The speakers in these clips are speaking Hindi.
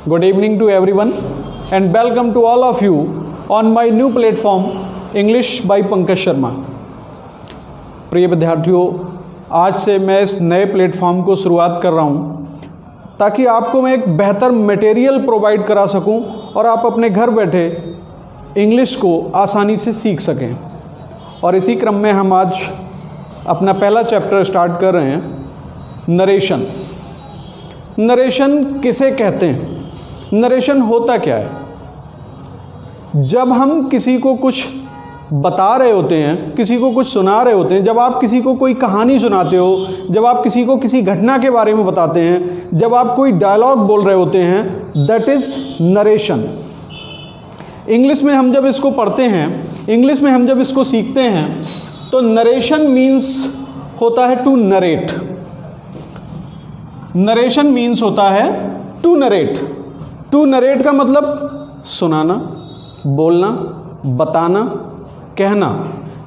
Good evening to everyone and welcome to all of you on my new platform English by Pankaj Sharma. प्रिय विद्यार्थियों, आज से मैं इस नए प्लेटफॉर्म को शुरुआत कर रहा हूँ ताकि आपको मैं एक बेहतर मटेरियल प्रोवाइड करा सकूँ और आप अपने घर बैठे इंग्लिश को आसानी से सीख सकें। और इसी क्रम में हम आज अपना पहला चैप्टर स्टार्ट कर रहे हैं, नरेशन। नरेशन किसे कहते हैं? नरेशन होता क्या है? जब हम किसी को कुछ बता रहे होते हैं, किसी को कुछ सुना रहे होते हैं, जब आप किसी को कोई कहानी सुनाते हो, जब आप किसी को किसी घटना के बारे में बताते हैं, जब आप कोई डायलॉग बोल रहे होते हैं, दैट इज़ नरेशन। इंग्लिश में हम जब इसको पढ़ते हैं, इंग्लिश में हम जब इसको सीखते हैं, तो नरेशन मीन्स होता है टू नरेट। नरेशन मीन्स होता है टू नरेट। टू नरेट का मतलब सुनाना, बोलना, बताना, कहना,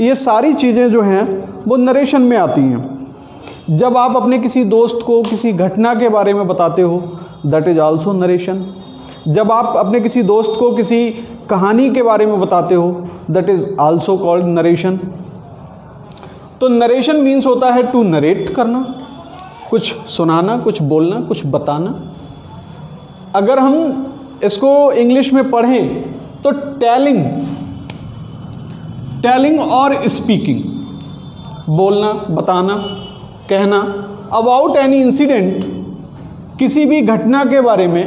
ये सारी चीज़ें जो हैं वो नरेशन में आती हैं। जब आप अपने किसी दोस्त को किसी घटना के बारे में बताते हो, दैट इज़ आल्सो नरेशन। जब आप अपने किसी दोस्त को किसी कहानी के बारे में बताते हो, that is also called narration. तो नरेशन मीन्स होता है टू नरेट करना, कुछ सुनाना, कुछ बोलना, कुछ बताना। अगर हम इसको इंग्लिश में पढ़ें तो टेलिंग और स्पीकिंग, बोलना, बताना, कहना अबाउट एनी इंसिडेंट, किसी भी घटना के बारे में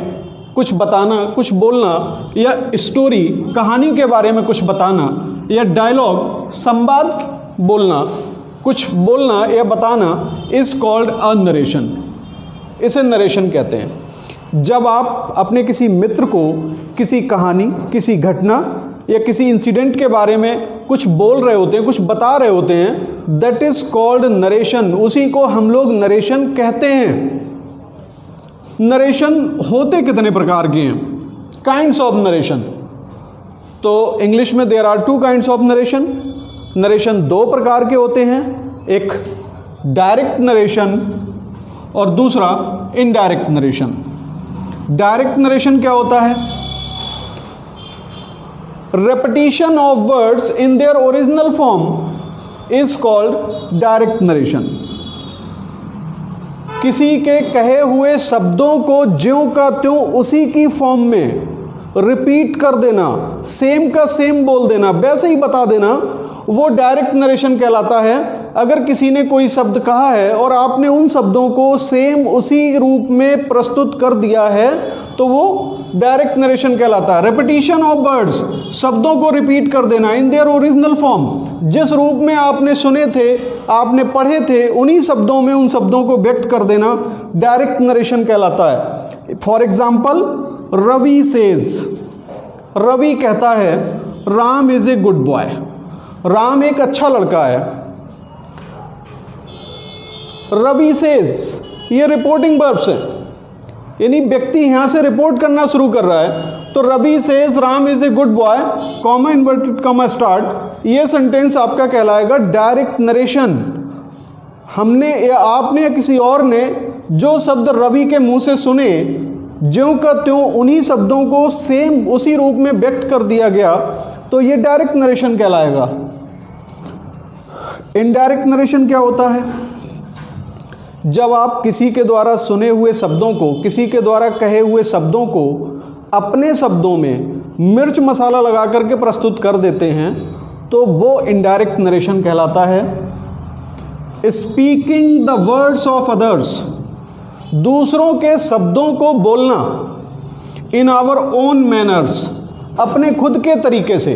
कुछ बताना, कुछ बोलना, या स्टोरी, कहानी के बारे में कुछ बताना, या डायलॉग, संवाद बोलना, कुछ बोलना या बताना इज़ कॉल्ड अ नरेशन। इसे नरेशन कहते हैं। जब आप अपने किसी मित्र को किसी कहानी, किसी घटना या किसी इंसिडेंट के बारे में कुछ बोल रहे होते हैं, कुछ बता रहे होते हैं, दैट इज़ कॉल्ड नरेशन। उसी को हम लोग नरेशन कहते हैं। नरेशन होते कितने प्रकार के हैं? Kinds of narration. तो इंग्लिश में there are two kinds of narration. Narration दो प्रकार के होते हैं, एक डायरेक्ट नरेशन और दूसरा इनडायरेक्ट नरेशन। डायरेक्ट नरेशन क्या होता है? Repetition of words in their original form is called direct narration. किसी के कहे हुए शब्दों को ज्यों का त्यों उसी की फॉर्म में रिपीट कर देना, सेम का सेम बोल देना, वैसे ही बता देना, वो डायरेक्ट नरेशन कहलाता है। अगर किसी ने कोई शब्द कहा है और आपने उन शब्दों को सेम उसी रूप में प्रस्तुत कर दिया है, तो वो डायरेक्ट नरेशन कहलाता है। रेपिटेशन ऑफ वर्ड्स, शब्दों को रिपीट कर देना इन देयर ओरिजिनल फॉर्म, जिस रूप में आपने सुने थे, आपने पढ़े थे, उन्हीं शब्दों में उन शब्दों को व्यक्त कर देना डायरेक्ट नरेशन कहलाता है। For example, Ravi says, Ravi कहता है Ram is a good boy, Ram एक अच्छा लड़का है। रवि सेज, ये रिपोर्टिंग वर्ब्स है, यानी व्यक्ति यहां से रिपोर्ट करना शुरू कर रहा है। तो Ravi says Ram is a good boy, comma inverted comma start, ये सेंटेंस आपका कहलाएगा डायरेक्ट नरेशन। हमने या आपने या किसी और ने जो शब्द रवि के मुंह से सुने, ज्यों का त्यों उन्हीं शब्दों को सेम उसी रूप में व्यक्त कर दिया गया, तो ये डायरेक्ट नरेशन कहलाएगा। इनडायरेक्ट नरेशन क्या होता है? जब आप किसी के द्वारा सुने हुए शब्दों को, किसी के द्वारा कहे हुए शब्दों को अपने शब्दों में मिर्च मसाला लगा करके प्रस्तुत कर देते हैं, तो वो इनडायरेक्ट नरेशन कहलाता है। Speaking the words of others, दूसरों के शब्दों को बोलना, इन आवर ओन मैनर्स, अपने खुद के तरीके से,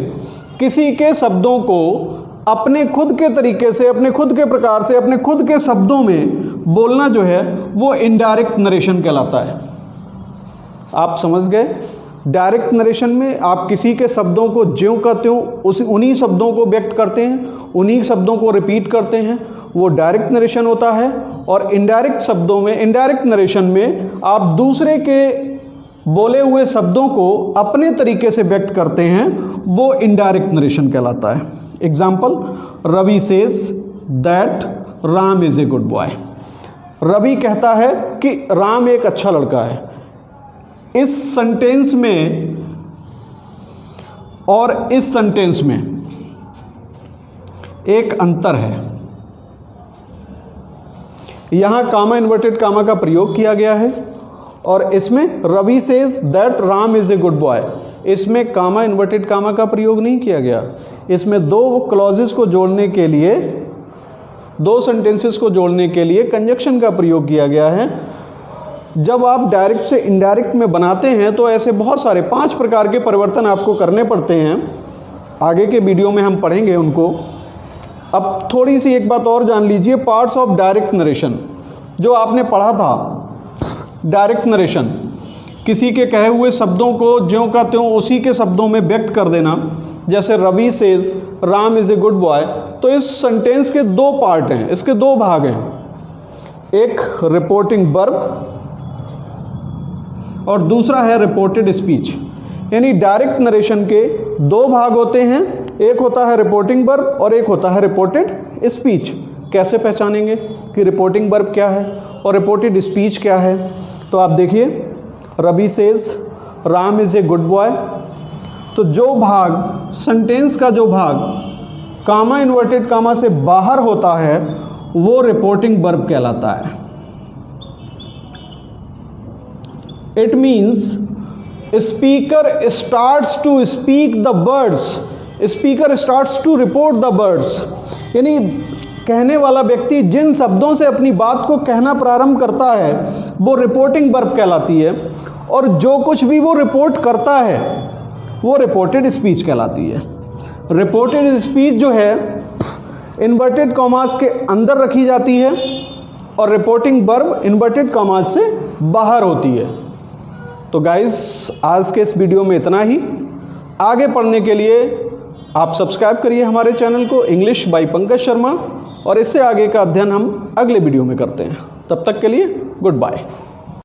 किसी के शब्दों को अपने खुद के तरीके से, अपने खुद के प्रकार से, अपने खुद के शब्दों में बोलना जो है वो इनडायरेक्ट नरेशन कहलाता है। आप समझ गए? डायरेक्ट नरेशन में आप किसी के शब्दों को ज्यों का त्यों उन्हीं शब्दों को व्यक्त करते हैं, उन्हीं शब्दों को रिपीट करते हैं, वो डायरेक्ट नरेशन होता है। और इनडायरेक्ट शब्दों में, इनडायरेक्ट नरेशन में आप दूसरे के बोले हुए शब्दों को अपने तरीके से व्यक्त करते हैं, वो इनडायरेक्ट नरेशन कहलाता है। Example, Ravi says that Ram is a good boy. Ravi कहता है कि राम एक अच्छा लड़का है। इस सेंटेंस में और इस सेंटेंस में एक अंतर है। यहां कामा इन्वर्टेड कामा का प्रयोग किया गया है और इसमें Ravi says that Ram is a good boy, इसमें कामा इन्वर्टेड कामा का प्रयोग नहीं किया गया। इसमें दो क्लॉजेस को जोड़ने के लिए, दो सेंटेंसेस को जोड़ने के लिए कंजक्शन का प्रयोग किया गया है। जब आप डायरेक्ट से इनडायरेक्ट में बनाते हैं तो ऐसे बहुत सारे 5 प्रकार के परिवर्तन आपको करने पड़ते हैं। आगे के वीडियो में हम पढ़ेंगे उनको। अब थोड़ी सी एक बात और जान लीजिए, पार्ट्स ऑफ डायरेक्ट नरेशन जो आपने पढ़ा था। डायरेक्ट नरेशन किसी के कहे हुए शब्दों को ज्यों का त्यों उसी के शब्दों में व्यक्त कर देना। जैसे Ravi says Ram is a good boy, तो इस सेंटेंस के 2 पार्ट हैं, इसके 2 भाग हैं। एक रिपोर्टिंग वर्ब और दूसरा है रिपोर्टेड स्पीच। यानी डायरेक्ट नरेशन के 2 भाग होते हैं, एक होता है रिपोर्टिंग वर्ब और एक होता है रिपोर्टेड स्पीच। कैसे पहचानेंगे कि रिपोर्टिंग वर्ब क्या है और रिपोर्टेड स्पीच क्या है? तो आप देखिए, Ravi says Ram is a good boy, तो जो भाग, सेंटेंस का जो भाग कामा इन्वर्टेड कामा से बाहर होता है वो रिपोर्टिंग वर्ब कहलाता है। It means speaker starts to speak the words, speaker starts to report the words. यानी कहने वाला व्यक्ति जिन शब्दों से अपनी बात को कहना प्रारंभ करता है वो रिपोर्टिंग वर्ब कहलाती है, और जो कुछ भी वो रिपोर्ट करता है वो रिपोर्टेड स्पीच कहलाती है। रिपोर्टेड स्पीच जो है इन्वर्टेड कॉमास के अंदर रखी जाती है और रिपोर्टिंग वर्ब इन्वर्टेड कॉमास से बाहर होती है। तो गाइस, आज के इस वीडियो में इतना ही। आगे पढ़ने के लिए आप सब्सक्राइब करिए हमारे चैनल को इंग्लिश बाय पंकज शर्मा, और इससे आगे का अध्ययन हम अगले वीडियो में करते हैं। तब तक के लिए गुड बाय।